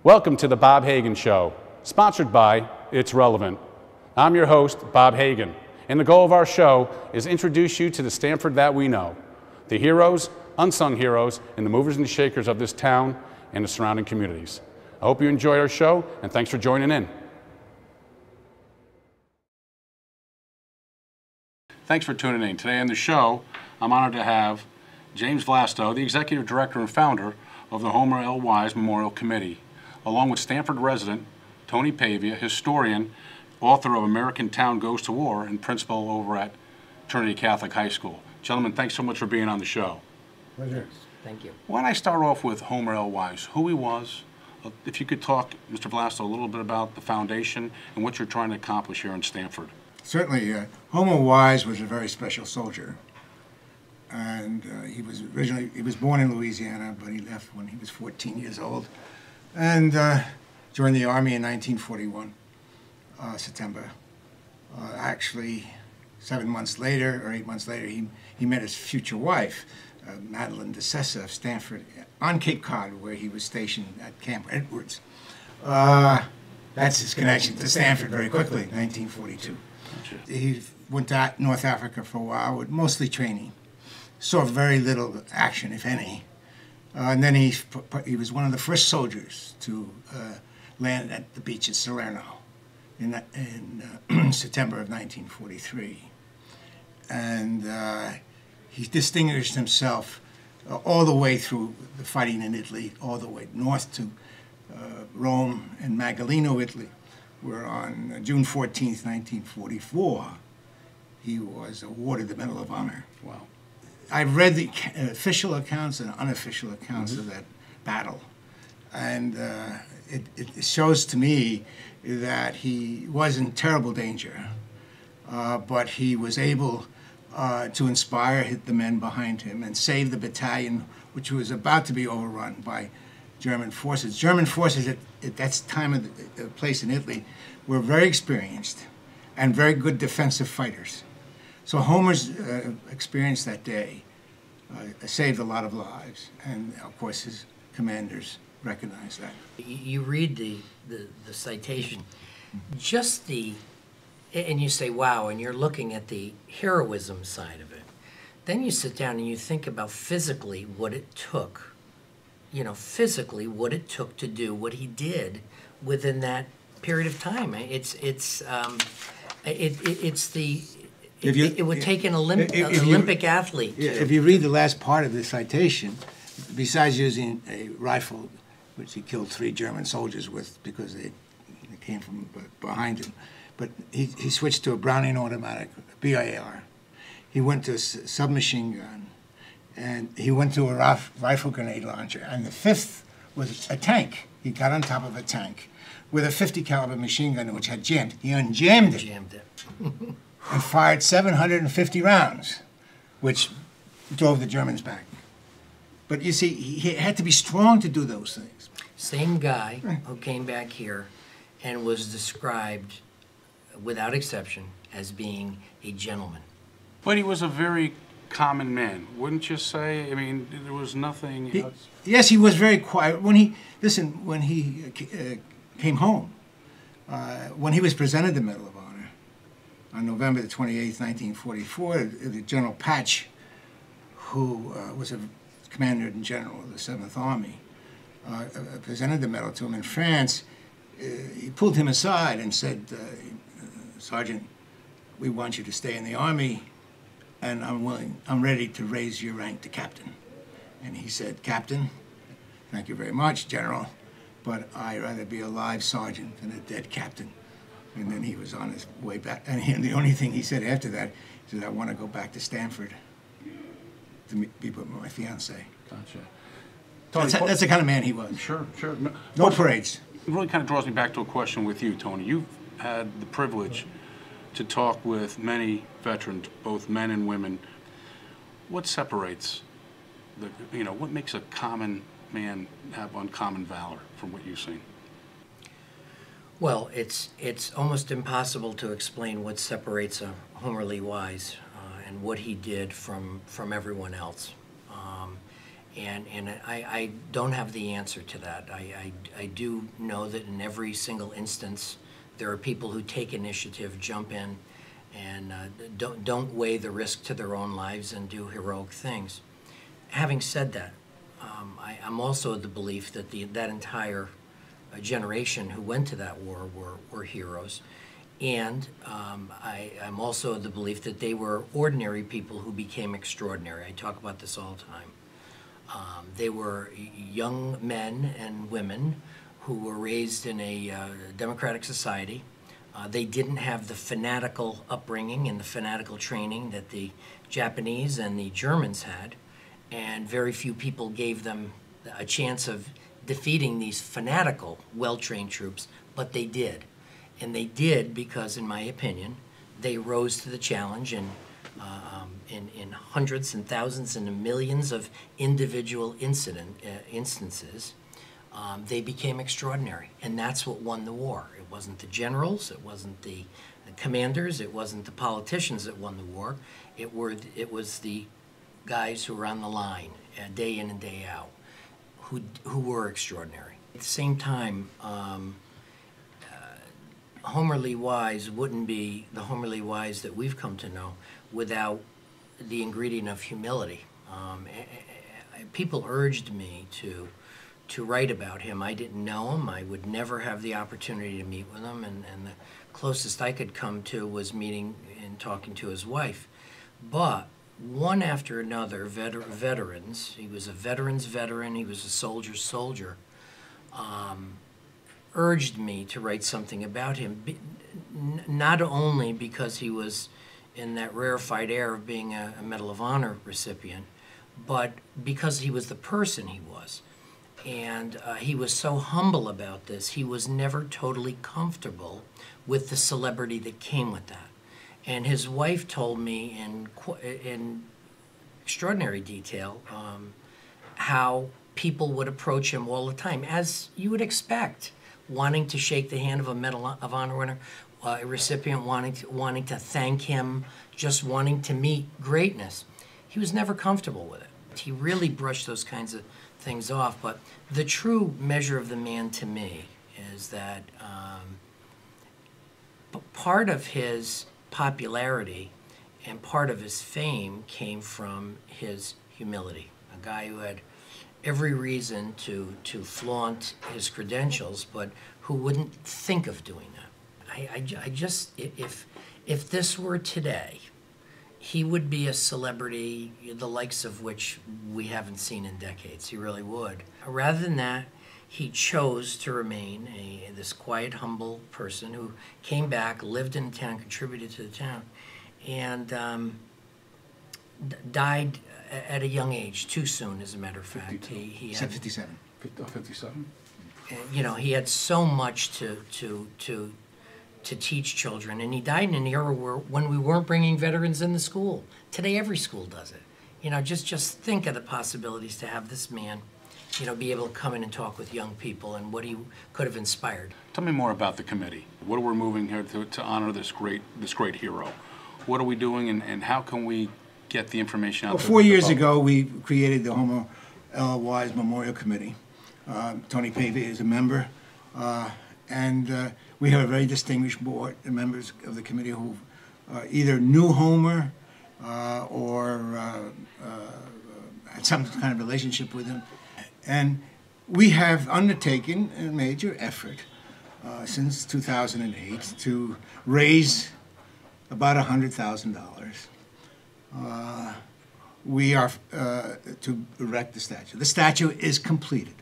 Welcome to the Bob Hagan Show, sponsored by It's Relevant. I'm your host, Bob Hagan, and the goal of our show is to introduce you to the Stanford that we know, the heroes, unsung heroes, and the movers and the shakers of this town and the surrounding communities. I hope you enjoy our show, and thanks for joining in. Thanks for tuning in. Today on the show, I'm honored to have James Vlasto, the Executive Director and Founder of the Homer L. Wise Memorial Committee, along with Stanford resident Tony Pavia, historian, author of American Town Goes to War, and principal over at Trinity Catholic High School. Gentlemen, thanks so much for being on the show. Pleasure. Thank you. Why don't I start off with Homer L. Wise, who he was, if you could talk, Mr. Vlasto, a little bit about the foundation and what you're trying to accomplish here in Stanford. Certainly, Homer Wise was a very special soldier, and he was born in Louisiana, but he left when he was 14 years old, and joined the Army in 1941, September. Actually, 7 months later, or 8 months later, he met his future wife, Madeline DeSessa of Stanford, on Cape Cod, where he was stationed at Camp Edwards. That's his connection to Stanford very quickly, 1942. He went to North Africa for a while, with mostly training. Saw very little action, if any. And then he was one of the first soldiers to land at the beach at Salerno in September of 1943. And he distinguished himself all the way through the fighting in Italy, all the way north to Rome and Magalino, Italy, where on June 14th, 1944, he was awarded the Medal of Honor. Wow. I've read the official accounts and unofficial accounts of that battle, and it shows to me that he was in terrible danger, but he was able to inspire the men behind him and save the battalion, which was about to be overrun by German forces. German forces at that time of the place in Italy were very experienced and very good defensive fighters. So Homer's experience that day saved a lot of lives, and of course his commanders recognized that. You read the citation, just and you say, wow, and you're looking at the heroism side of it. Then you sit down and you think about physically what it took, to do what he did within that period of time. It would take an Olympic athlete. If you read the last part of the citation, besides using a rifle, which he killed 3 German soldiers with because they came from behind him, but he switched to a Browning automatic, BIR. He went to a submachine gun, and he went to a rifle grenade launcher, and the 5th was a tank. He got on top of a tank with a 50 caliber machine gun which had jammed. He unjammed it. And fired 750 rounds, which drove the Germans back. But you see, he had to be strong to do those things. Same guy who came back here and was described, without exception, as being a gentleman. But he was a very common man, wouldn't you say? I mean, there was nothing else. Yes, he was very quiet. When he came home, when he was presented the Medal of Honor, on November the 28th, 1944, the General Patch, who was a commander-in-general of the 7th Army, presented the medal to him in France. He pulled him aside and said, Sergeant, we want you to stay in the Army, and I'm ready to raise your rank to captain. And he said, Captain, thank you very much, General, but I'd rather be a live sergeant than a dead captain. And then he was on his way back. And the only thing he said after that, he said, I want to go back to Stanford to be with my fiancée. Gotcha. That's the kind of man he was. Sure. No parades. It really kind of draws me back to a question with you, Tony. You've had the privilege to talk with many veterans, both men and women. What separates, what makes a common man have uncommon valor from what you've seen? Well, it's almost impossible to explain what separates a Homer Lee Wise and what he did from everyone else. And I don't have the answer to that. I do know that in every single instance, there are people who take initiative, jump in, and don't weigh the risk to their own lives and do heroic things. Having said that, I'm also of the belief that that entire generation who went to that war were heroes. And I'm also of the belief that they were ordinary people who became extraordinary. I talk about this all the time. They were young men and women who were raised in a democratic society. They didn't have the fanatical upbringing and the fanatical training that the Japanese and the Germans had, and very few people gave them a chance of defeating these fanatical, well-trained troops, but they did. And they did because, in my opinion, they rose to the challenge in hundreds and thousands and millions of individual instances. They became extraordinary, and that's what won the war. It wasn't the generals, it wasn't the commanders, it wasn't the politicians that won the war. It was the guys who were on the line day in and day out, who were extraordinary. At the same time, Homer Lee Wise wouldn't be the Homer Lee Wise that we've come to know without the ingredient of humility. People urged me to write about him. I didn't know him. I would never have the opportunity to meet with him, and the closest I could come to was meeting and talking to his wife. But one after another, veterans, he was a veteran's veteran, he was a soldier's soldier, urged me to write something about him, not only because he was in that rarefied air of being a Medal of Honor recipient, but because he was the person he was. And he was so humble about this. He was never totally comfortable with the celebrity that came with that. And his wife told me in extraordinary detail how people would approach him all the time, as you would expect, wanting to shake the hand of a Medal of Honor winner, a recipient, wanting to thank him, just wanting to meet greatness. He was never comfortable with it. He really brushed those kinds of things off. But the true measure of the man to me is that part of his popularity and part of his fame came from his humility. A guy who had every reason to flaunt his credentials, but who wouldn't think of doing that. I just, if this were today, he would be a celebrity the likes of which we haven't seen in decades. He really would. Rather than that, he chose to remain this quiet, humble person who came back, lived in the town, contributed to the town, and died at a young age, too soon, as a matter of fact. He had 57. 57? You know, he had so much to teach children, and he died in an era when we weren't bringing veterans in the school. Today, every school does it. You know, just think of the possibilities to have this man, you know, be able to come in and talk with young people and what he could have inspired. Tell me more about the committee. What are we moving here to honor this great hero? What are we doing, and how can we get the information out Well, there? 4 years ago, we created the Homer L. Wise Memorial Committee. Tony Pavey is a member, and we have a very distinguished board of members of the committee who either knew Homer or had some kind of relationship with him. And we have undertaken a major effort since 2008 to raise about $100,000. We are to erect the statue. The statue is completed,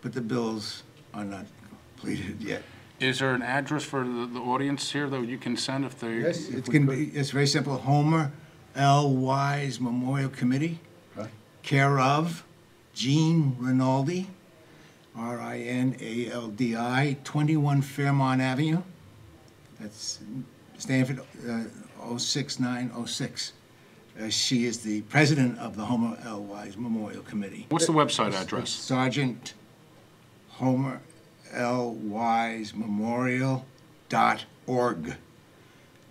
but the bills are not completed yet. Is there an address for the audience here that you can send if they? Yes, it's very simple. Homer L. Wise Memorial Committee, Okay. care of Gene Rinaldi, Rinaldi, 21 Fairmont Avenue. That's Stanford, 06906. She is the president of the Homer L. Wise Memorial Committee. What's the website address? Sergeant Homer L. Wise Memorial.org.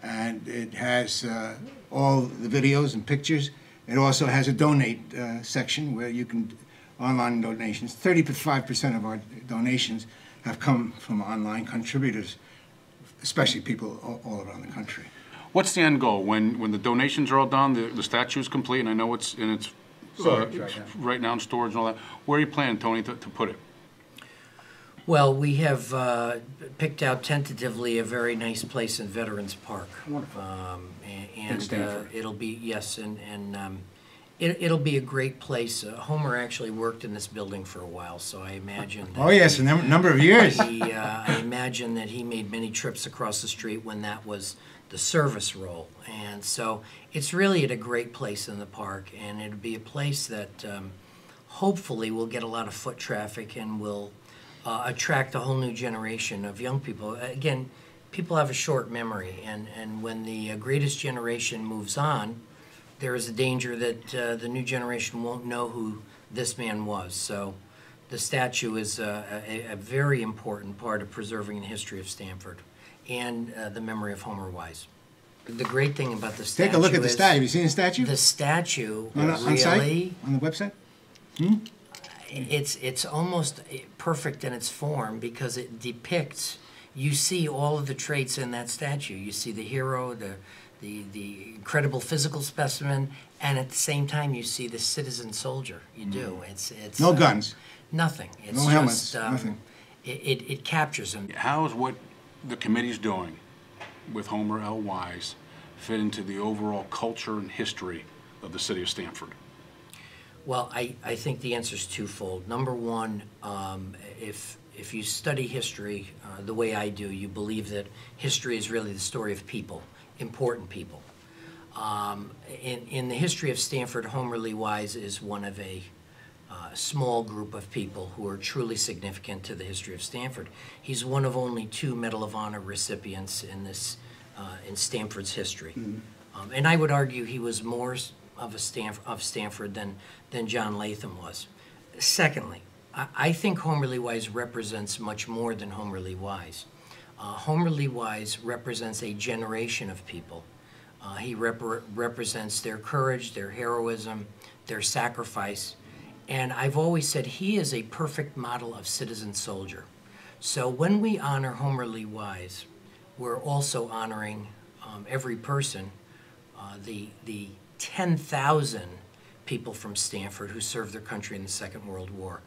And it has all the videos and pictures It also has a donate section where you can, online donations. 35% of our donations have come from online contributors, especially people all around the country. What's the end goal? When the donations are all done, the statue's complete, and I know it's in its Storage right now. right now in storage and all that. Where are you planning, Tony, to put it? Well, we have picked out tentatively a very nice place in Veterans Park. Wonderful. And Stanford. it'll be, yes, it'll be a great place. Homer actually worked in this building for a while, so I imagine that Oh yes, a number of years. I imagine that he made many trips across the street when that was the service role. And so it's really at a great place in the park, and it'll be a place that hopefully will get a lot of foot traffic and will attract a whole new generation of young people. Again, people have a short memory, and when the greatest generation moves on, there is a danger that the new generation won't know who this man was. So the statue is a very important part of preserving the history of Stamford and the memory of Homer Wise. The great thing about the statue Take a look at the is statue. Have you seen the statue? the statue on site? really, On the website? it's almost perfect in its form because it depicts, you see all of the traits in that statue. You see the hero, the incredible physical specimen, and at the same time you see the citizen soldier. You do. It's No guns. nothing. It's No helmets, just, nothing. It captures him. How's what the committee's doing with Homer L. Wise fit into the overall culture and history of the city of Stamford? Well, I think the answer is twofold. Number one, if you study history the way I do, you believe that history is really the story of people, important people. In the history of Stamford, Homer Lee Wise is one of a small group of people who are truly significant to the history of Stamford. He's one of only 2 Medal of Honor recipients in Stamford's history. And I would argue he was more of Stamford than John Latham was. Secondly, I think Homer Lee Wise represents much more than Homer Lee Wise. Homer Lee Wise represents a generation of people. He represents their courage, their heroism, their sacrifice, and I've always said he is a perfect model of citizen soldier. So when we honor Homer Lee Wise, we're also honoring every person, the 10,000 people from Stamford who served their country in the Second World War.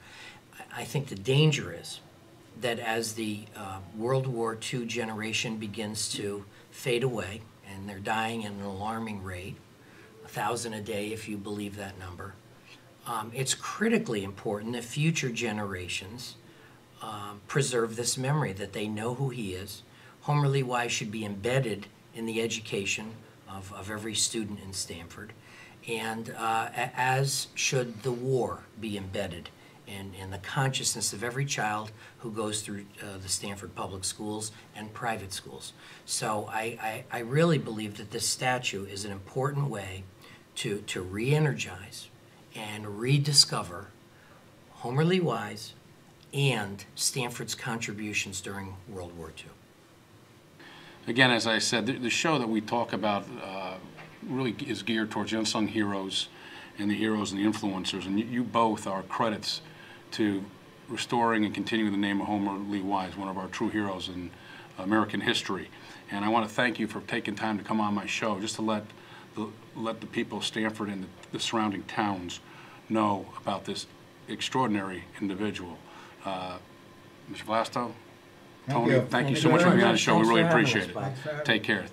I think the danger is that as the World War II generation begins to fade away, and they're dying at an alarming rate, 1,000 a day if you believe that number, it's critically important that future generations preserve this memory, that they know who he is. Homer Lee Wise should be embedded in the education of every student in Stamford, and as should the war be embedded in the consciousness of every child who goes through the Stamford public schools and private schools. So I really believe that this statue is an important way to re-energize and rediscover Homer Lee Wise and Stamford's contributions during World War II. Again, as I said, the show that we talk about really is geared towards the unsung heroes and the heroes and the influencers, and you both are credits to restoring and continuing the name of Homer Lee Wise, one of our true heroes in American history. And I want to thank you for taking time to come on my show, just to let the people of Stamford and the surrounding towns know about this extraordinary individual. Mr. Vlasto, Tony, thank you so much for being on the show. We really appreciate it. Take care.